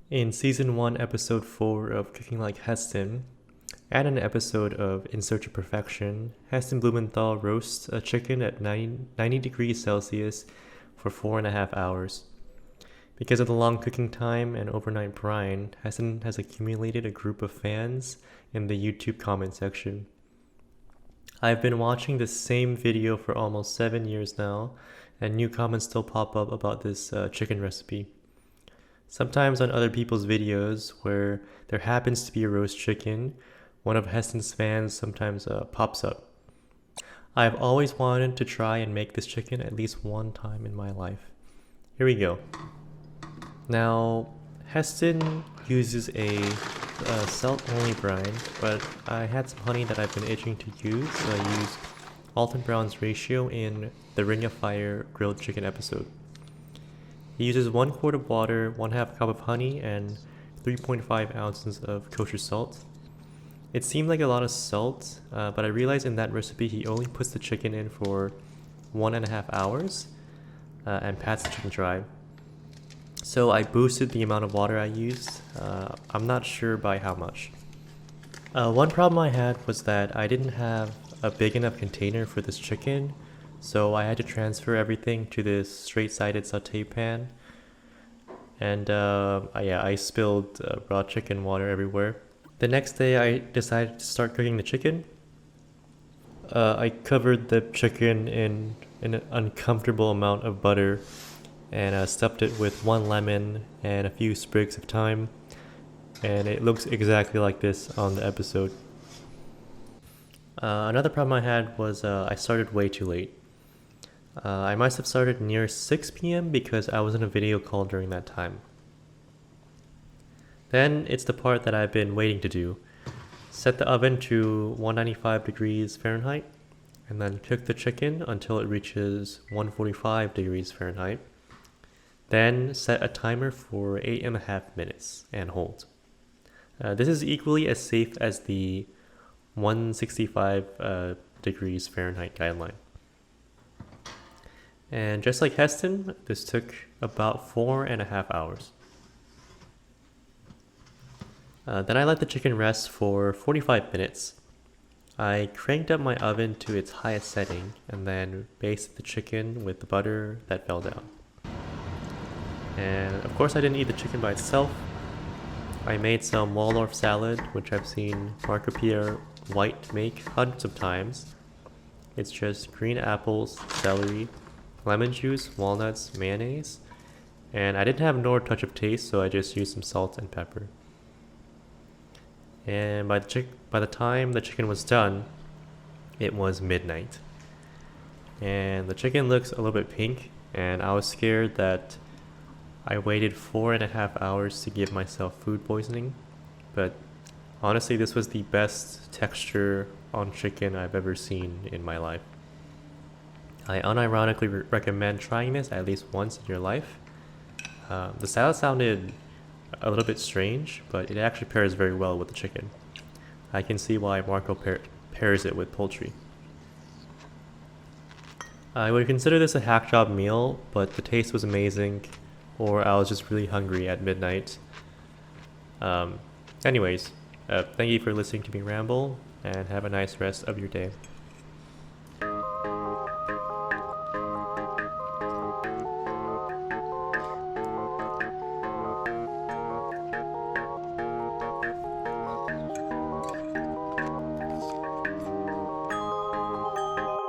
In Season 1, Episode 4 of Cooking Like Heston, and an episode of In Search of Perfection, Heston Blumenthal roasts a chicken at 90 degrees Celsius for 4.5 hours. Because of the long cooking time and overnight brine, Heston has accumulated a group of fans in the YouTube comment section. I've been watching this same video for almost 7 years now, and new comments still pop up about this chicken recipe. Sometimes on other people's videos where there happens to be a roast chicken, one of Heston's fans sometimes pops up. I've always wanted to try and make this chicken at least one time in my life. Here we go. Now, Heston uses a salt-only brine, but I had some honey that I've been itching to use, so I used Alton Brown's ratio in the Ring of Fire grilled chicken episode. He uses 1 quart of water, 1/2 cup of honey, and 3.5 ounces of kosher salt. It seemed like a lot of salt, but I realized in that recipe he only puts the chicken in for 1.5 hours and pats the chicken dry. So I boosted the amount of water I used. I'm not sure by how much. One problem I had was that I didn't have a big enough container for this chicken, so I had to transfer everything to this straight-sided sauté pan. And I spilled raw chicken water everywhere. The next day I decided to start cooking the chicken. I covered the chicken in an uncomfortable amount of butter and stuffed it with 1 lemon and a few sprigs of thyme. And it looks exactly like this on the episode. Another problem I had was I started way too late. I must have started near 6 p.m. because I was in a video call during that time. Then it's the part that I've been waiting to do. Set the oven to 195 degrees Fahrenheit and then cook the chicken until it reaches 145 degrees Fahrenheit. Then set a timer for 8.5 minutes and hold. This is equally as safe as the 165 degrees Fahrenheit guideline. And just like Heston, this took about 4.5 hours. Then I let the chicken rest for 45 minutes. I cranked up my oven to its highest setting and then basted the chicken with the butter that fell down. And of course I didn't eat the chicken by itself. I made some Waldorf salad, which I've seen Marco Pierre White make hundreds of times. It's just green apples, celery, lemon juice, walnuts, mayonnaise, and I didn't have no touch of taste, so I just used some salt and pepper. And by the time the chicken was done, it was midnight. And the chicken looks a little bit pink, and I was scared that I waited 4.5 hours to give myself food poisoning, but honestly, this was the best texture on chicken I've ever seen in my life. I unironically recommend trying this at least once in your life. The salad sounded a little bit strange, but it actually pairs very well with the chicken. I can see why Marco pairs it with poultry. I would consider this a hack job meal, but the taste was amazing, or I was just really hungry at midnight. Anyways, thank you for listening to me ramble, and have a nice rest of your day.